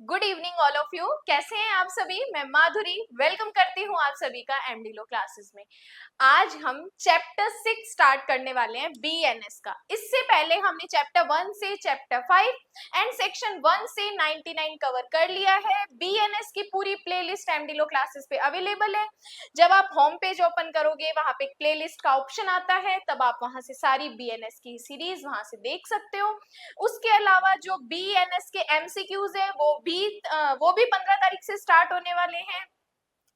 Good evening all of you. कैसे हैं आप सभी? मैं माधुरी वेलकम करती हूँ आप सभी का एमडीलो क्लासेस में। आज हम चैप्टर 6 स्टार्ट करने वाले हैं बीएनएस का। इससे पहले हमने चैप्टर 1 से चैप्टर 5 एंड सेक्शन 1 से 99 कवर कर लिया है। बीएनएस की पूरी प्लेलिस्ट एमडीलो क्लासेस पे अवेलेबल है। जब आप होम पेज ओपन करोगे वहां पे प्लेलिस्ट का ऑप्शन आता है, तब आप वहां से सारी बीएनएस की सीरीज वहां से देख सकते हो। उसके अलावा जो बीएनएस के एमसीक्यूज है वो भी 15 तारीख से स्टार्ट होने वाले हैं,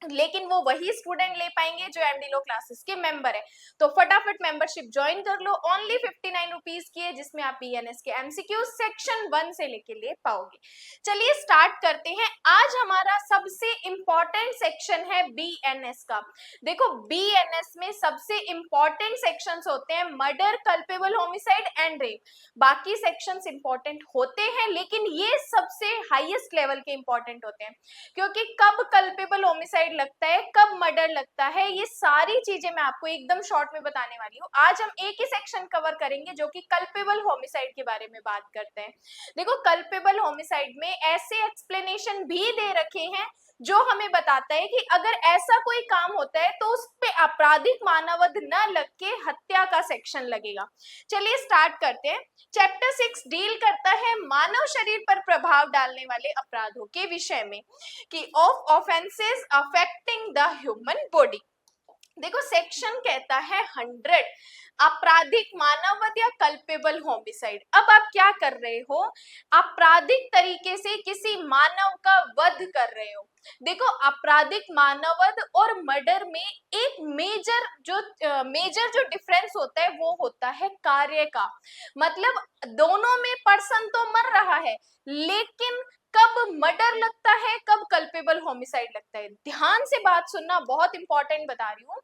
लेकिन वो वही स्टूडेंट ले पाएंगे जो एमडीलो क्लासेस के मेंबर है। तो फटाफट मेंबरशिप ज्वाइन कर लो। ओनली 59 रुपीज की है, जिसमें आप बीएनएस के एमसीक्यू सेक्शन 1 से लेके ले पाओगे। चलिए स्टार्ट करते हैं। आज हमारा सबसे इंपॉर्टेंट सेक्शन है बीएनएस का। देखो, बीएनएस में सबसे इंपॉर्टेंट सेक्शंस होते हैं murder, culpable homicide and rape. बाकी सेक्शंस इंपॉर्टेंट होते हैं, लेकिन ये सबसे हाईएस्ट लेवल के इंपॉर्टेंट होते हैं, क्योंकि कब कल्पेबल होमिसाइड लगता है, कब मर्डर लगता है, ये सारी चीजें मैं आपको एकदम शॉर्ट में बताने वाली हूँ। आज हम एक ही सेक्शन कवर करेंगे जो कि कल्पेबल होमिसाइड के बारे में बात करते हैं। देखो, कल्पेबल होमिसाइड में ऐसे एक्सप्लेनेशन भी दे रखे हैं जो हमें बताता है कि अगर ऐसा कोई काम होता है तो उस पे आपराधिक मानववध न लग के हत्या का सेक्शन लगेगा। चलिए स्टार्ट करते हैं। चैप्टर 6 डील करता है मानव शरीर पर प्रभाव डालने वाले अपराधों के विषय में, कि of offences affecting the human body. देखो, सेक्शन कहता है 100 आपराधिक मानववध या कल्पेबल होमिसाइड। अब आप क्या कर रहे हो? आपराधिक तरीके से किसी मानव का वध कर रहे हो। देखो, आपराधिक मानववध और मर्डर में एक मेजर जो डिफरेंस होता है वो होता है कार्य का। मतलब दोनों में पर्सन तो मर रहा है, लेकिन कब मर्डर लगता है, कब कल्पेबल होमिसाइड लगता है। ध्यान से बात सुनना, बहुत इंपॉर्टेंट बता रही हूँ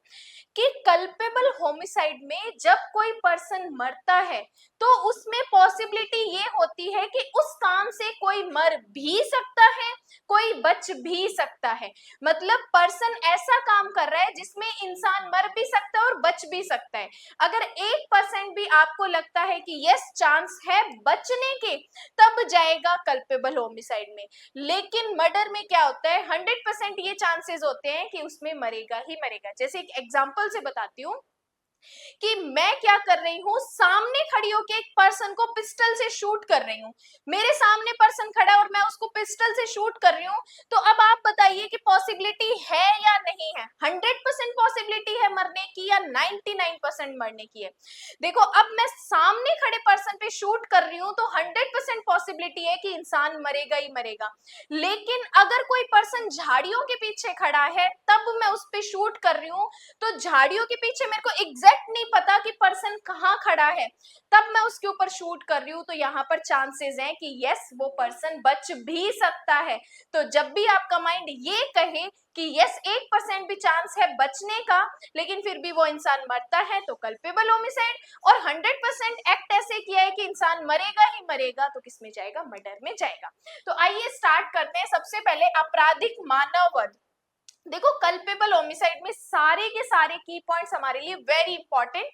कि कल्पेबल होमिसाइड में जब कोई पर्सन मरता है तो उसमें पॉसिबिलिटी ये होती है कि उस काम से कोई मर भी सकता है, कोई बच भी सकता है। मतलब पर्सन ऐसा काम कर रहा है जिसमें इंसान मर भी सकता है और बच भी सकता है। अगर 1% भी आपको लगता है कि यस चांस है बचने के, तब जाएगा कल्पेबल होमिसाइड में। लेकिन मर्डर में क्या होता है, 100% ये चांसेस होते हैं कि उसमें मरेगा ही मरेगा। जैसे एक एग्जांपल से बताती हूँ कि मैं क्या कर रही हूँ, सामने खड़ी होकर एक पर्सन को पिस्टल से शूट कर रही हूँ। मेरे सामने पर्सन खड़ा है और मैं उसको पिस्टल से शूट कर रही हूँ। तो अब आप बताइए कि पॉसिबिलिटी है या नहीं है? 100% पॉसिबिलिटी है मरने की या 99% मरने की है? देखो, अब मैं सामने खड़े पर्सन पे शूट कर रही हूँ तो 100% पॉसिबिलिटी है कि इंसान मरेगा ही मरेगा। लेकिन अगर कोई पर्सन झाड़ियों के पीछे खड़ा है तब मैं उस पे शूट कर रही हूँ, तो झाड़ियों के पीछे मेरे को एग्जैक्ट नहीं पता कि पर्सन कहाँ खड़ा है, तब मैं उसके ऊपर शूट कर रही हूँ। तो यहाँ पर चांसेस हैं कि यस वो पर्सन बच भी सकता है। तो जब भी आपका माइंड ये कहे कि यस 1% भी चांस है बचने का, लेकिन फिर भी वो इंसान मरता है, तो कल्पेबल होमिसाइड। और 100% एक्ट ऐसे किया है कि इंसान मरेगा ही मरेगा, तो किस में जाएगा? मर्डर में जाएगा। तो आइए स्टार्ट करते हैं। सबसे पहले आपराधिक मानववध। देखो, कल्पेबल होमिसाइड में सारे के सारे की पॉइंट्स हमारे लिए वेरी इंपॉर्टेंट।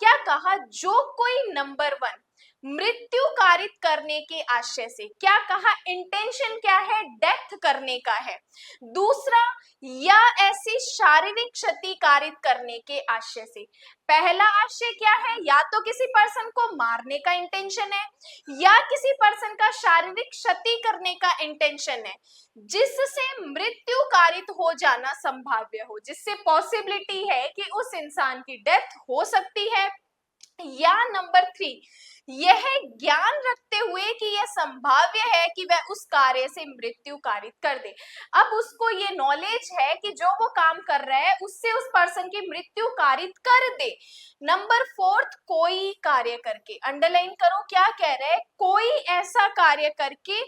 क्या कहा? जो कोई नंबर 1 मृत्यु कारित करने के आशय से, क्या कहा? इंटेंशन क्या है? डेथ करने का है। दूसरा, या ऐसी शारीरिक क्षति कारित करने के आशय से। पहला आशय क्या है? या तो किसी पर्सन को मारने का इंटेंशन है, या किसी पर्सन का शारीरिक क्षति करने का इंटेंशन है, जिससे मृत्यु कारित हो जाना संभाव्य हो, जिससे पॉसिबिलिटी है कि उस इंसान की डेथ हो सकती है। या नंबर 3, यह ज्ञान रखते हुए कि यह संभाव्य है कि वह उस कार्य से मृत्यु कारित कर दे। अब उसको ये नॉलेज है कि जो वो काम कर रहा है उससे उस पर्सन की मृत्यु कारित कर दे। नंबर 4, कोई कार्य करके, अंडरलाइन करो क्या कह रहा है, कोई ऐसा कार्य करके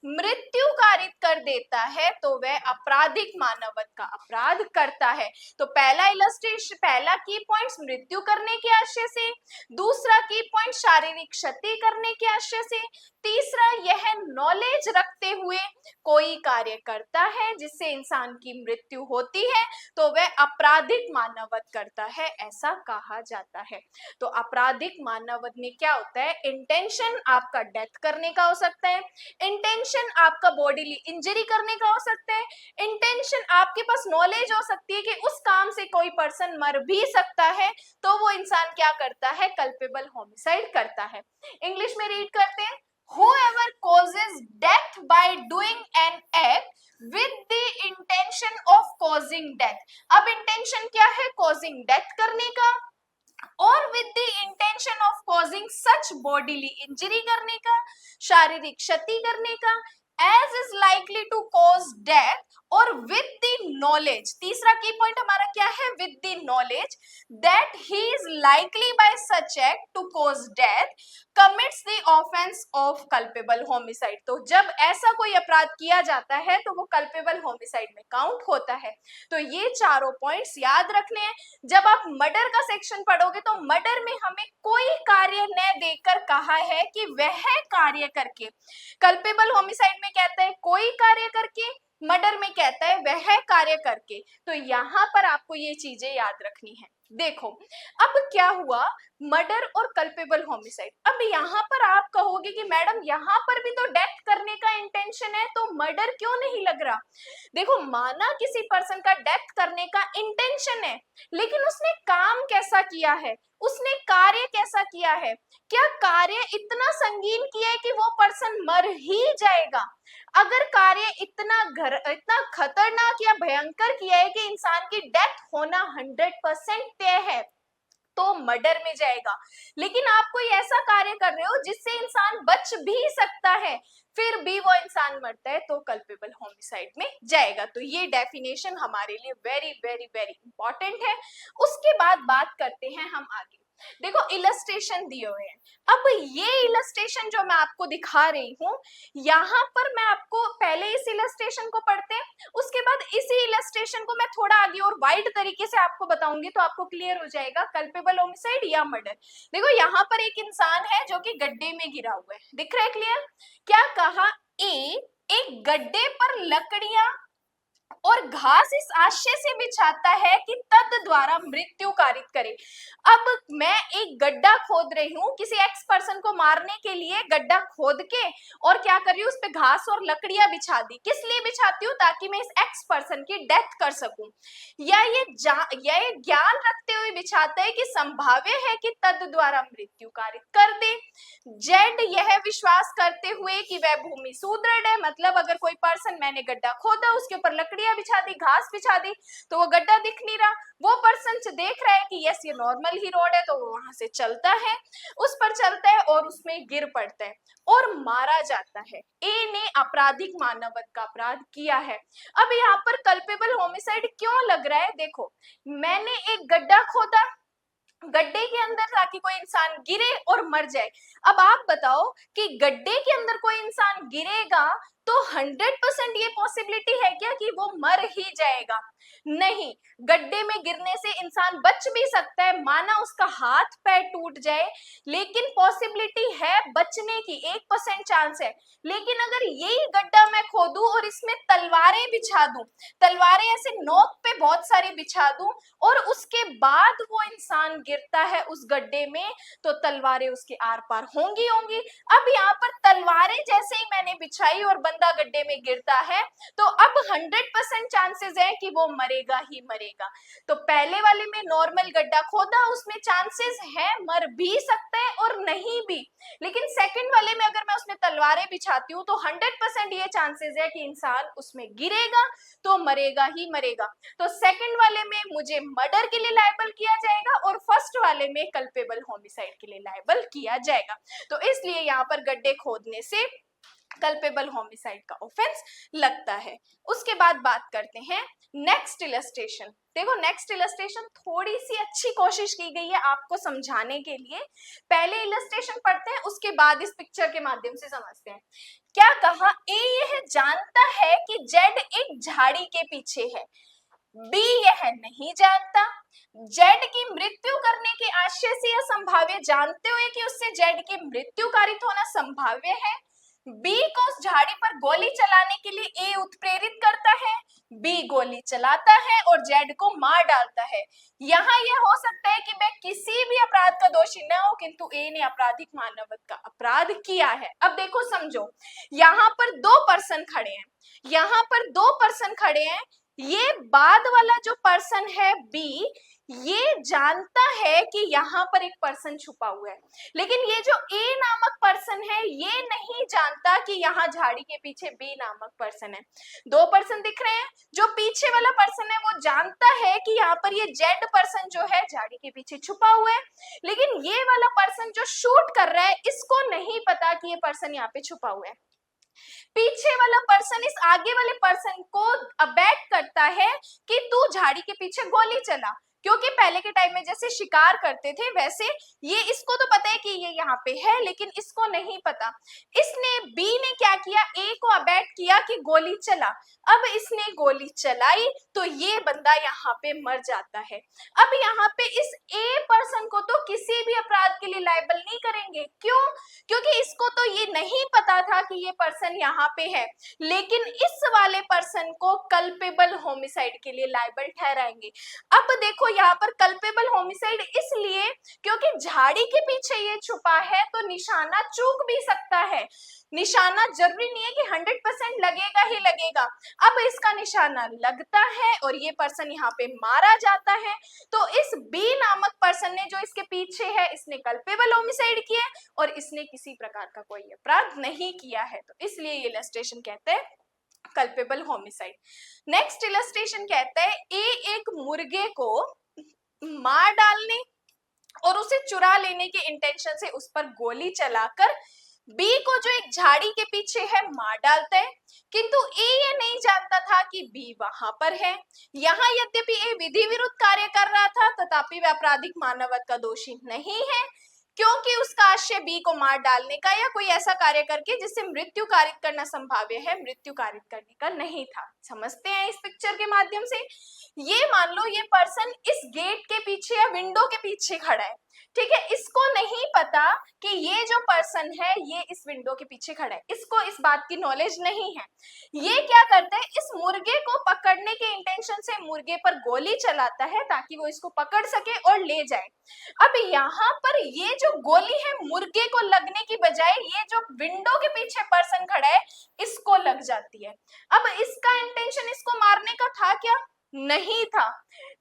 मृत्यु कारित कर देता है तो वह आपराधिक मानववध का अपराध करता है। तो पहला इलस्ट्रेशन, पहला की पॉइंट्स मृत्यु करने के आशय से, दूसरा की पॉइंट शारीरिक क्षति करने के आशय से, तीसरा यह नॉलेज रखते हुए कोई कार्य करता है जिससे इंसान की मृत्यु होती है तो वह आपराधिक मानववध करता है, ऐसा कहा जाता है। तो आपराधिक मानववध में क्या होता है, इंटेंशन आपका डेथ करने का हो सकता है, इंटेंशन आपका बॉडीली इंजरी करने का हो सकता है, इंटेंशन आपके पास नॉलेज हो सकती है कि उस काम से कोई पर्सन मर भी सकता है, तो वो इंसान क्या करता है, कल्पेबल होमिसाइड करता है। इंग्लिश में रीड करते हैं, whoever causes death by doing an act with the intention of causing death। अब इंटेंशन क्या है, causing death करने का, और with the intention of causing such bodily injury करने का, शारीरिक क्षति करने का, as is likely to cause death, और विद द नॉलेज, तीसरा की पॉइंट हमारा क्या है, with the knowledge that he is likely by such act to cause death commits the offence of culpable homicide. तो जब ऐसा कोई अपराध किया जाता है तो वो कल्पेबल होमिसाइड में काउंट होता है। तो ये चारों पॉइंट्स याद रखने हैं। जब आप मर्डर का सेक्शन पढ़ोगे तो मर्डर में हमें कोई कार्य न देकर कहा है कि वह कार्य करके, कल्पेबल होमिसाइड में कहता है कोई कार्य करके, मर्डर में कहता है वह कार्य करके। तो यहाँ पर आपको ये चीजें याद रखनी है। देखो अब क्या हुआ, मर्डर और कल्पेबल होमिसाइड। अब यहाँ पर आप कहोगे कि मैडम यहाँ पर भी तो डेथ करने का इंटेंशन है, तो मर्डर क्यों नहीं लग रहा। देखो माना किसी पर्सन का डेथ करने का इंटेंशन है, लेकिन उसने काम कैसा किया है, उसने कार्य कैसा किया है, क्या कार्य इतना संगीन किया है कि वो पर्सन मर ही जाएगा। अगर कार्य इतना खतरनाक या भयंकर किया है कि इंसान की डेथ होना 100% तय है, तो मर्डर में जाएगा। लेकिन आप कोई ऐसा कार्य कर रहे हो जिससे इंसान बच भी सकता है, फिर भी वो इंसान मरता है, तो कल्पेबल होमिसाइड में जाएगा। तो ये डेफिनेशन हमारे लिए वेरी वेरी वेरी इंपॉर्टेंट है। उसके बाद बात करते हैं हम आगे। देखो इलस्ट्रेशन दिए हुए हैं। अब ये इलस्ट्रेशन जो मैं आपको दिखा रही हूँ, यहाँ पर मैं आपको पहले इस इलस्ट्रेशन को पढ़ते हैं, उसके बाद इसी इलस्ट्रेशन को मैं थोड़ा आगे और वाइड तरीके से आपको बताऊंगी, तो आपको क्लियर हो जाएगा कल्पेबल होमिसाइड या मर्डर। देखो यहाँ पर एक इंसान है जो कि गड्ढे में गिरा हुआ है, दिख रहा है क्लियर। क्या कहा, एक गड्ढे पर लकड़ियां और घास इस आशय से बिछाता है कि तद द्वारा मृत्यु कारित करे। अब मैं एक गड्ढा खोद रही हूँ, किसी एक्स पर्सन को मारने के लिए गड्ढा खोद के, और क्या कर रही हूँ, उस पे घास और लकड़ियां बिछा दी। किस लिए बिछाती हूँ, ताकि मैं इस एक्स पर्सन की डेथ कर सकूं। या ये ज्ञान रखते हुए बिछाता है कि संभाव्य है कि तद द्वारा मृत्यु कारित कर दे। जेड यह विश्वास करते हुए कि वह भूमि सुदृढ़ है, मतलब अगर कोई पर्सन, मैंने गड्ढा खोदा, उसके ऊपर लकड़ियां बिछा दी, घास बिछा दी, तो वो गड्ढा दिख नहीं रहा, वो पर्सन देख रहा है कि यस ये नॉर्मल ही रोड है, तो वो वहां से चलता है, उस पर चलता है और उसमें गिर पड़ता है और मारा जाता है। ए ने आपराधिक मानववध का अपराध किया है। अब यहाँ पर कल्पेबल होमिसाइड क्यों लग रहा है, देखो मैंने एक गड्ढा खोदा, गड्ढे के अंदर ताकि कोई इंसान गिरे और मर जाए। अब आप बताओ कि गड्ढे के अंदर कोई इंसान गिरेगा तो 100% ये पॉसिबिलिटी है क्या कि वो मर ही जाएगा। नहीं, गड्ढे में गिरने से इंसान बच भी सकता है, माना उसका हाथ पैर टूट जाए, लेकिन पॉसिबिलिटी है बचने की, 1% चांस है। लेकिन अगर यही गड्ढा मैं खोदूं और इसमें तलवारें बिछा दूं, तलवारें ऐसे नोक पे बहुत सारी बिछा दूं, और उसके बाद वो इंसान गिरता है उस गड्ढे में, तो तलवारें उसके आर पार होंगी होंगी। अब यहाँ पर तलवारें जैसे ही मैंने बिछाई और बंदा गड्ढे में गिरता है, तो अब 100% चांसेस है कि वो मरेगा ही मरेगा। तो पहले वाले में नॉर्मल गड्ढा खोदा, उसमें चांसेस है मर भी सकता है और नहीं भी। लेकिन सेकंड वाले में अगर मैं उसमें तलवारें बिछाती हूँ, तो 100% ये चांसेस है कि इंसान उसमें गिरेगा तो मरेगा ही मरेगा। तो सेकंड वाले में मुझे मर्डर के लिए लायबल किया जाएगा और फर्स्ट वाले में कल्पेबल होमिसाइड के लिए लायबल किया जाएगा। तो इसलिए यहाँ पर गड्ढे खोदने से कल्पेबल होमिसाइड का ऑफेंस लगता है। उसके बाद बात करते हैं नेक्स्ट इलस्ट्रेशन। देखो नेक्स्ट इलस्ट्रेशन थोड़ी सी अच्छी कोशिश की गई है आपको समझाने के लिए। पहले इलस्ट्रेशन पढ़ते हैं, उसके बाद इस पिक्चर के माध्यम से समझते हैं। क्या कहा, ए यह जानता है कि जेड एक झाड़ी के पीछे है, बी यह नहीं जानता, जेड की मृत्यु करने के आशय से यह संभाव्य जानते हुए कि उससे जेड की मृत्यु कारित होना संभाव्य है, बी को उस झाड़ी पर गोली चलाने के लिए ए उत्प्रेरित करता है, बी गोली चलाता है और जेड को मार डालता है। यहाँ यह हो सकता है कि मैं किसी भी अपराध का दोषी न हो, किंतु ए ने आपराधिक मानवत का अपराध किया है। अब देखो समझो, यहाँ पर दो पर्सन खड़े हैं, यहाँ पर दो पर्सन खड़े हैं। ये बाद वाला जो पर्सन है बी, ये जानता है कि यहाँ पर एक पर्सन छुपा हुआ है, लेकिन ये जो ए नामक पर्सन है ये नहीं जानता कि यहाँ झाड़ी के पीछे बी नामक पर्सन है। दो पर्सन दिख रहे हैं, जो पीछे वाला पर्सन है वो जानता है कि यहाँ पर ये जेड पर्सन जो है झाड़ी के पीछे छुपा हुआ है, लेकिन ये वाला पर्सन जो शूट कर रहा है इसको नहीं पता कि ये पर्सन यहाँ पे छुपा हुआ है। पीछे वाला पर्सन इस आगे वाले पर्सन को अबैट करता है कि तू झाड़ी के पीछे गोली चला, क्योंकि पहले के टाइम में जैसे शिकार करते थे वैसे ये इसको तो पता है कि ये यहाँ पे है, लेकिन इसको नहीं पता। इसने बी ने क्या किया, ए को अबैट किया कि गोली चला। अब इसने गोली चलाई तो ये बंदा यहाँ पे मर जाता है। अब यहाँ पे इस ए पर्सन को तो किसी भी अपराध के लिए लायबल नहीं करेंगे, क्यों? क्योंकि इसको तो ये नहीं पता था कि ये पर्सन यहाँ पे है, लेकिन इस वाले पर्सन को कल्पेबल होमिसाइड के लिए लायबल ठहराएंगे। अब देखो यहाँ पर कल्पेबल होमिसाइड इसलिए क्योंकि झाड़ी के पीछे ये छुपा है, तो निशाना चूक भी सकता है। निशाना जरूरी नहीं है कि 100% लगेगा ही लगेगा। अब इसका निशाना लगता है और ये पर्सन यहाँ पे मारा जाता है, तो इस बी नामक पर्सन ने जो इसके पीछे है इसने कल्पेबल होमिसाइड किया और इसने किसी प्रकार का कोई अपराध नहीं किया है, तो इसलिए ये इलस्ट्रेशन कहते हैं कल्पेबल होमिसाइड। नेक्स्ट इलस्ट्रेशन कहता है ए एक मुर्गे को मार डालने और उसे चुरा लेने के इंटेंशन से उस पर गोली चलाकर बी को जो एक झाड़ी के पीछे है मार डालता है, किंतु ए ये नहीं जानता था कि बी वहां पर है। यहाँ यद्यपि ए विधि विरुद्ध कार्य कर रहा था, तथापि वह आपराधिक मानवत का दोषी नहीं है, क्योंकि उसका आशय बी को मार डालने का या कोई ऐसा कार्य करके जिससे मृत्यु कारित करना संभाव्य है, मृत्यु कारित करने का नहीं था। समझते हैं इस पिक्चर के माध्यम से। ये मान लो ये पर्सन इस गेट के पीछे या विंडो के पीछे खड़ा है, ठीक है, इसको नहीं पता कि ये जो पर्सन है ये इस विंडो के पीछे खड़ा है, इसको इस बात की नॉलेज नहीं है। ये क्या करता है, इस मुर्गे को पकड़ने के इंटेंशन से मुर्गे पर गोली चलाता है ताकि वो इसको पकड़ सके और ले जाए। अब यहाँ पर ये जो गोली है मुर्गे को लगने की बजाय ये जो विंडो के पीछे पर्सन खड़ा है इसको लग जाती है। अब इसका इंटेंशन इसको मारने का था क्या? नहीं था,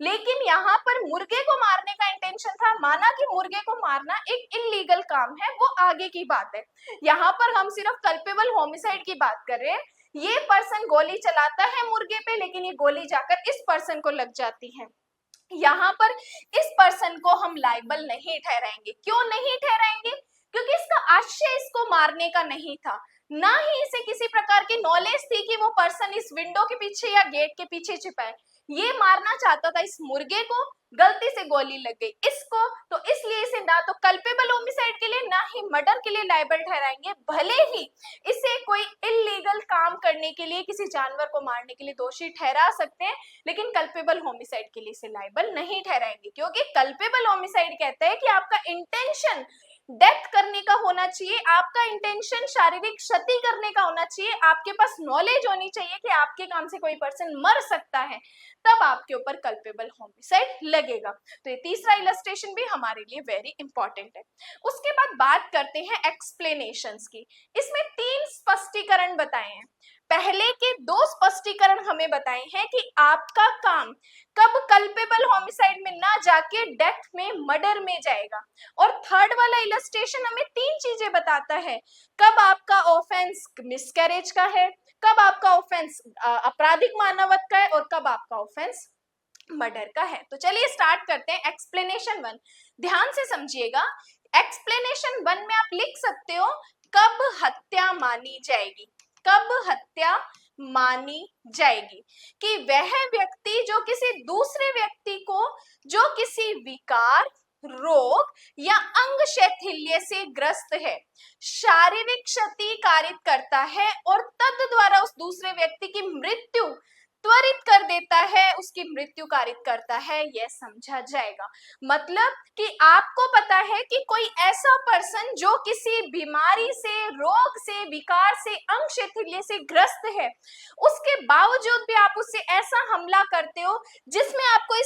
लेकिन यहाँ पर मुर्गे को मारने का इंटेंशन था। माना कि मुर्गे को मारना एक इलीगल काम है, वो आगे की बात है। यहाँ पर हम सिर्फ कल्पेबल होमिसाइड की बात कर रहे हैं। ये पर्सन गोली चलाता है मुर्गे पे, लेकिन ये गोली जाकर इस पर्सन को लग जाती है। यहाँ पर इस पर्सन को हम लायबल नहीं ठहराएंगे। क्यों नहीं ठहराएंगे? क्योंकि इसका आशय इसको मारने का नहीं था, ना ही इसे किसी प्रकार की नॉलेज थी कि वो पर्सन इस विंडो के पीछे या गेट के पीछे छिपा है। ये मारना चाहता था इस मुर्गे को, गलती से गोली लग गई इसको, तो इसलिए इसे ना तो कल्पेबल होमिसाइड के लिए ना ही मर्डर के लिए लायबल ठहराएंगे। भले ही इसे कोई इलीगल काम करने के लिए, किसी जानवर को मारने के लिए दोषी ठहरा सकते हैं, लेकिन कल्पेबल होमिसाइड के लिए इसे लायबल नहीं ठहराएंगे, क्योंकि कल्पेबल होमिसाइड कहता है कि आपका इंटेंशन डेथ करने का होना चाहिए, आपका इंटेंशन शारीरिक क्षति करने का होना चाहिए, आपके पास नॉलेज होनी चाहिए कि आपके काम से कोई पर्सन मर सकता है, तब आपके ऊपर कल्पेबल होमिसाइड लगेगा। तो ये तीसरा इलस्ट्रेशन भी हमारे लिए वेरी इंपॉर्टेंट है। उसके बाद बात करते हैं एक्सप्लेनेशंस की। इसमें 3 स्पष्टीकरण बताए हैं। पहले के 2 स्पष्टीकरण हमें बताए हैं कि आपका काम कब कल्पेबल होमिसाइड में ना जाके डेथ में, मर्डर में जाएगा, और थर्ड वाला इलस्ट्रेशन हमें 3 चीजें बताता है, कब आपका ऑफेंस मिसकैरेज का है, कब आपका ऑफेंस आपराधिक मानवत का है, और कब आपका ऑफेंस मर्डर का है। तो चलिए स्टार्ट करते हैं। एक्सप्लेनेशन 1 ध्यान से समझिएगा। एक्सप्लेनेशन 1 में आप लिख सकते हो कब हत्या मानी जाएगी, कब हत्या मानी जाएगी, कि वह व्यक्ति जो किसी दूसरे व्यक्ति को, जो किसी विकार, रोग या अंग शैथिल्य से ग्रस्त है, शारीरिक क्षति कारित करता है और तद द्वारा उस दूसरे व्यक्ति की मृत्यु त्वरित कर देता है, उसकी मृत्यु कारित करता है, यह समझा जाएगा। मतलब कि आपको पता है कि कोई ऐसा पर्सन जो किसी बीमारी से, रोग से, विकार से, अंग शैथिल्य से ग्रस्त है, उसके बावजूद भी आप उससे ऐसा हमला करते हो जिसमें आपको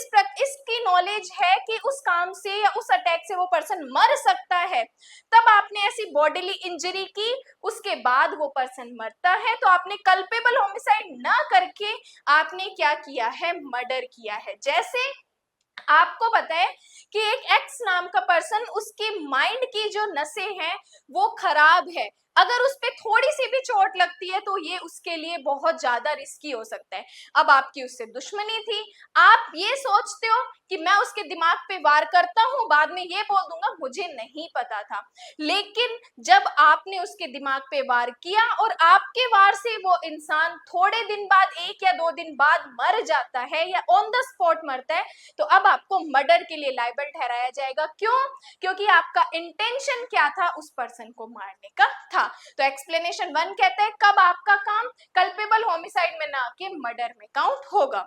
इसकी नॉलेज है कि उस काम से या उस अटैक से वो पर्सन मर सकता है, तब आपने ऐसी बॉडीली इंजरी की, उसके बाद वो पर्सन मरता है, तो आपने कल्पेबल होमिसाइड ना करके आपने क्या किया है, मर्डर किया है। जैसे आपको पता है कि एक एक्स नाम का पर्सन, उसके माइंड की जो नसें हैं वो खराब है, अगर उस पे थोड़ी सी भी चोट लगती है तो ये उसके लिए बहुत ज्यादा रिस्की हो सकता है। अब आपकी उससे दुश्मनी थी, आप ये सोचते हो कि मैं उसके दिमाग पे वार करता हूं, बाद में ये बोल दूंगा मुझे नहीं पता था, लेकिन जब आपने उसके दिमाग पे वार किया और आपके वार से वो इंसान थोड़े दिन बाद, 1 या 2 दिन बाद मर जाता है या ऑन द स्पॉट मरता है, तो अब आपको मर्डर के लिए लायबल ठहराया जाएगा। क्यों? क्योंकि आपका इंटेंशन क्या था, उस पर्सन को मारने का था। तो एक्सप्लेनेशन 1 कहता है कब आपका काम कल्पेबल होमिसाइड में ना कि मर्डर में काउंट होगा।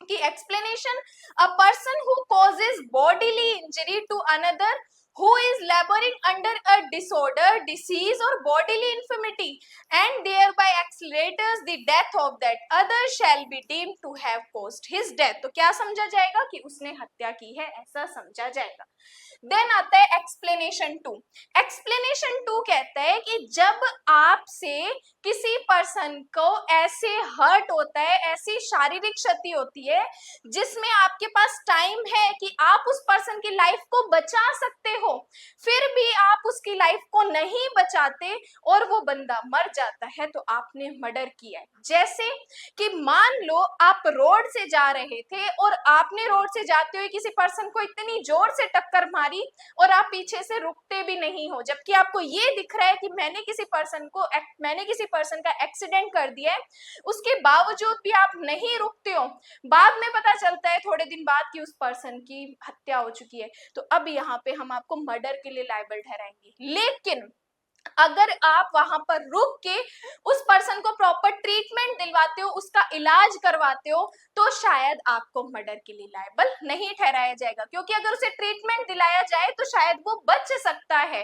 कि explanation, a person who causes bodily injury to another who is laboring under a disorder, disease or bodily infirmity and thereby accelerates the death of that other shall be deemed to have caused his death। तो क्या समझा जाएगा कि उसने हत्या की है, ऐसा समझा जाएगा। देन आता है एक्सप्लेनेशन 2। एक्सप्लेनेशन 2 कहता है कि जब आपसे किसी पर्सन को ऐसे हर्ट होता है, ऐसी शारीरिक क्षति होती है जिसमें आपके पास टाइम है कि आप उस पर्सन की लाइफ को बचा सकते हो, फिर भी आप उसकी लाइफ को नहीं बचाते और वो बंदा मर जाता है, तो आपने मर्डर किया है। जैसे कि मान लो आप रोड से जा रहे थे और आपने रोड से जाते हुए किसी पर्सन को इतनी जोर से टक्कर मारी और आप पीछे से रुकते भी नहीं हो, जबकि आपको ये दिख रहा है कि मैंने किसी पर्सन का एक्सीडेंट कर दिया है, उसके बावजूद भी आप नहीं रुकते हो। बाद में पता चलता है थोड़े दिन बाद कि उस पर्सन की हत्या हो चुकी है, तो अब यहाँ पे हम आपको मर्डर के लिए लायबल ठहराएंगे। लेकिन अगर आप वहां पर रुक के उस पर्सन को प्रॉपर ट्रीटमेंट दिलवाते हो, उसका इलाज करवाते हो, तो शायद आपको मर्डर के लिए लायबल नहीं ठहराया जाएगा, क्योंकि अगर उसे ट्रीटमेंट दिलाया जाए तो शायद वो बच सकता है।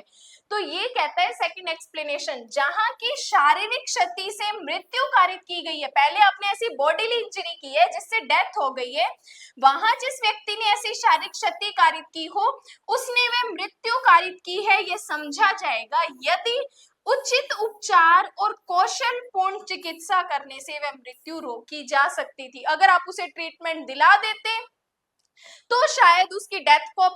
तो ये कहता है सेकंड एक्सप्लेनेशन, जहां की शारीरिक क्षति से मृत्यु कारित की गई है, पहले आपने ऐसी बॉडीली इंजरी की है जिससे डेथ हो गई है, वहां जिस व्यक्ति ने ऐसी शारीरिक क्षति कारित की हो उसने वह मृत्यु कारित की है, ये समझा जाएगा यदि उचित उपचार और कौशलपूर्ण चिकित्सा करने से वह मृत्यु रोकी जा सकती थी। अगर आप उसे ट्रीटमेंट दिला देते तो शायद उसकी डेथ को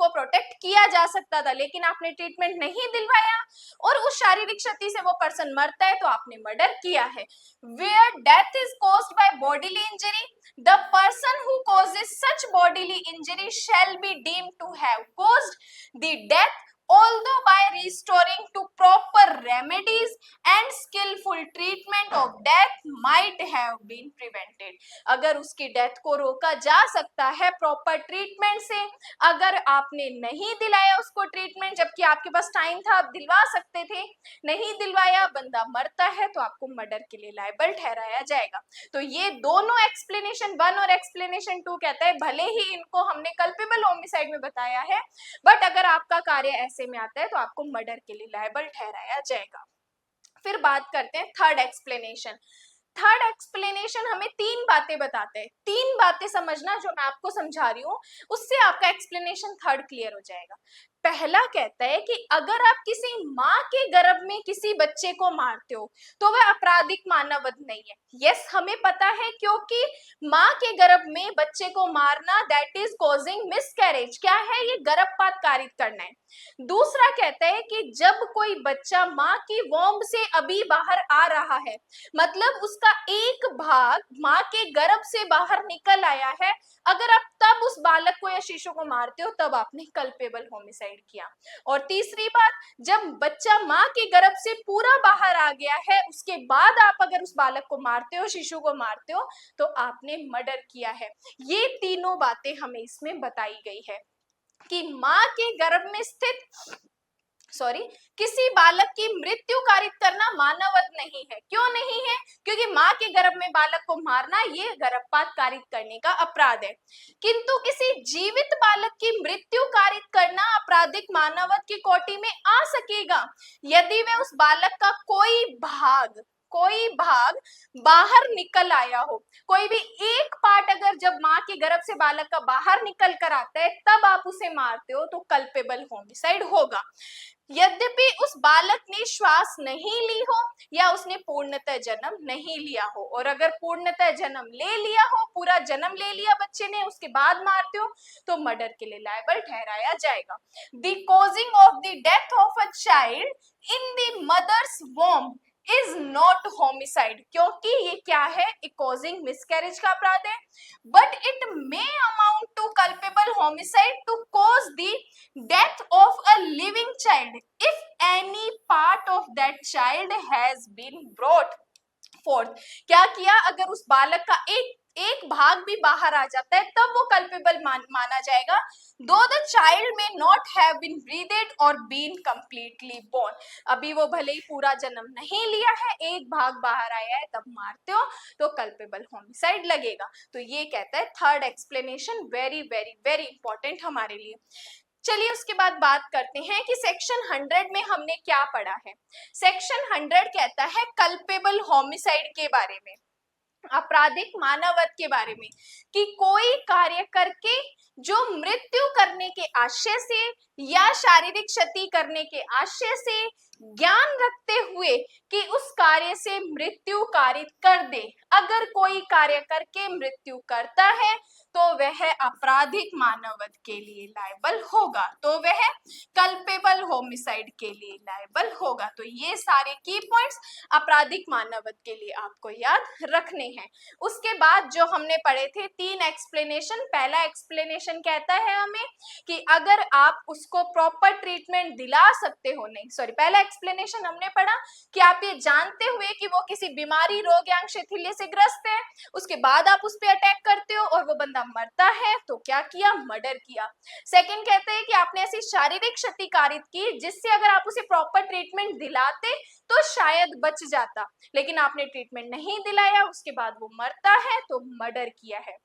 प्रोटेक्ट किया जा सकता था, लेकिन आपने ट्रीटमेंट नहीं दिलवाया और उस शारीरिक क्षति से वो पर्सन मरता है, तो आपने मर्डर किया है। Where death is caused by bodily injury, the person who causes such bodily injury shall be deemed to have caused the death, although by restoring to proper remedies and skillful treatment of death might have been prevented। अगर उसकी death को रोका जा सकता है proper treatment से, अगर आपने नहीं दिलाया उसको ट्रीटमेंट जबकि आपके पास टाइम था, आप दिलवा सकते थे, नहीं दिलवाया, बंदा मरता है, तो आपको मर्डर के लिए लायबल ठहराया जाएगा। तो ये दोनों एक्सप्लेनेशन 1 और एक्सप्लेनेशन 2 कहता है भले ही इनको हमने कल्पेबल होमिसाइड में बताया है, बट अगर आपका कार्य ऐसे में आता है तो आपको मर्डर के लिए लायबल ठहराया जाएगा। फिर बात करते हैं थर्ड एक्सप्लेनेशन। थर्ड एक्सप्लेनेशन हमें 3 बातें बताते हैं। 3 बातें समझना जो मैं आपको समझा रही हूँ, उससे आपका एक्सप्लेनेशन थर्ड क्लियर हो जाएगा। पहला कहता है कि अगर आप किसी माँ के गर्भ में किसी बच्चे को मारते हो तो वह आपराधिक मानववध नहीं है। यस, हमें पता है, क्योंकि माँ के गर्भ में बच्चे को मारना दैट इज कॉजिंग मिसकैरेज, क्या है ये, गर्भपात कारित करना है। दूसरा कहता है कि जब कोई बच्चा माँ की वॉम्ब से अभी बाहर आ रहा है, मतलब उसका एक भाग माँ के गर्भ से बाहर निकल आया है, अगर आप तब उस बालक को या शिशु को मारते हो तब आपने कल्पेबल होमिसाइड किया। और तीसरी बात, जब बच्चा माँ के गर्भ से पूरा बाहर आ गया है उसके बाद आप अगर उस बालक को मारते हो, शिशु को मारते हो, तो आपने मर्डर किया है। ये तीनों बातें हमें इसमें बताई गई है कि माँ के गर्भ में स्थित किसी बालक की मृत्यु कारित करना मानववध नहीं है। क्यों नहीं है? क्योंकि माँ के गर्भ में बालक को मारना ये गर्भपात कारित करने का अपराध है। किंतु किसी जीवित बालक की मृत्यु कारित करना आपराधिक मानवत की कोटि में आ सकेगा यदि वे उस बालक का कोई भाग बाहर निकल आया हो। कोई भी एक पार्ट अगर जब माँ के गर्भ से बालक का बाहर निकल कर आता है तब आप उसे मारते हो तो कल्पेबल होमिसाइड होगा। यद्यपि उस बालक ने श्वास नहीं ली हो या उसने पूर्णतः जन्म नहीं लिया हो, और अगर पूर्णतः जन्म ले लिया हो, पूरा जन्म ले लिया बच्चे ने, उसके बाद मारते हो तो मर्डर के लिए लायबल ठहराया जाएगा। The causing of the death of a child in the mother's womb is not homicide, क्योंकि ये क्या है, कॉजिंग मिसकैरेज का अपराध है, but it may amount to culpable homicide to cause the death of a living child if any part of that child has been brought forth. क्या किया, अगर उस बालक का एक भाग भी बाहर आ जाता है तब वो कल्पेबल माना जाएगा, दो द चाइल्ड में नॉट हैव बीन ब्रीदेड और बीन कंप्लीटली बोर्न। अभी वो भले ही पूरा जन्म नहीं लिया है, एक भाग बाहर आया है, तब मारते हो तो कल्पेबल होमिसाइड लगेगा। तो ये कहता है third explanation, very very very important हमारे लिए। चलिए उसके बाद बात करते हैं कि सेक्शन 100 में हमने क्या पढ़ा है। सेक्शन 100 कहता है कल्पेबल होमिसाइड के बारे में, आपराधिक मानववध के बारे में, कि कोई कार्य करके जो मृत्यु करने के आशय से या शारीरिक क्षति करने के आशय से ज्ञान रखते हुए कि उस कार्य से मृत्यु कारित कर दे, अगर कोई कार्य करके मृत्यु करता है तो वह आपराधिक मानववध के लिए लायबल होगा, तो वह कल्पेबल होमिसाइड के लिए लायबल होगा। तो ये सारे की पॉइंट्स आपराधिक मानववध के लिए आपको याद रखने हैं। उसके बाद जो हमने पढ़े थे 3 एक्सप्लेनेशन, पहला एक्सप्लेनेशन कहता है हमें कि अगर आप उसको प्रॉपर ट्रीटमेंट दिला सकते हो, नहीं सॉरी, पहला एक्सप्लेनेशन हमने पढ़ा कि आप ये जानते हुए कि वो किसी बीमारी, रोग या शैथिल्य से ग्रस्त है, उसके बाद आप उस पर अटैक करते हो और वो बंदा मरता है, तो क्या किया, मर्डर किया। सेकंड कहते हैं कि आपने ऐसी शारीरिक क्षति कारित की जिससे अगर आप उसे प्रॉपर ट्रीटमेंट दिलाते तो शायद बच जाता, लेकिन आपने ट्रीटमेंट नहीं दिलाया, उसके बाद वो मरता है, तो मर्डर किया है।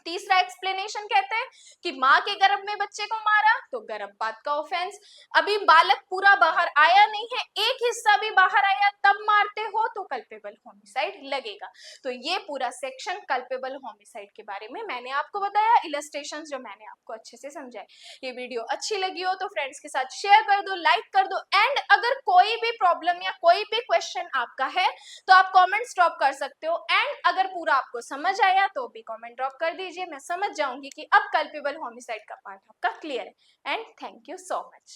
तीसरा एक्सप्लेनेशन कहते हैं कि माँ के गर्भ में बच्चे को मारा तो गर्भपात का ऑफेंस, अभी बालक पूरा बाहर आया नहीं है, एक हिस्सा भी बाहर आया तब मारते हो तो कल्पेबल होमिसाइड लगेगा। तो ये पूरा सेक्शन कल्पेबल होमिसाइड के बारे में मैंने आपको बताया, इलस्ट्रेशंस जो मैंने आपको अच्छे से समझाए। ये वीडियो अच्छी लगी हो तो फ्रेंड्स के साथ शेयर कर दो, लाइक कर दो, एंड अगर कोई भी प्रॉब्लम या कोई भी क्वेश्चन आपका है तो आप कॉमेंट्स ड्रॉप कर सकते हो, एंड अगर पूरा आपको समझ आया तो भी कॉमेंट ड्रॉप कर दीजिए, मैं समझ जाऊंगी कि अब कल्पेबल होमिसाइड का पार्ट आपका क्लियर है। And thank you so much.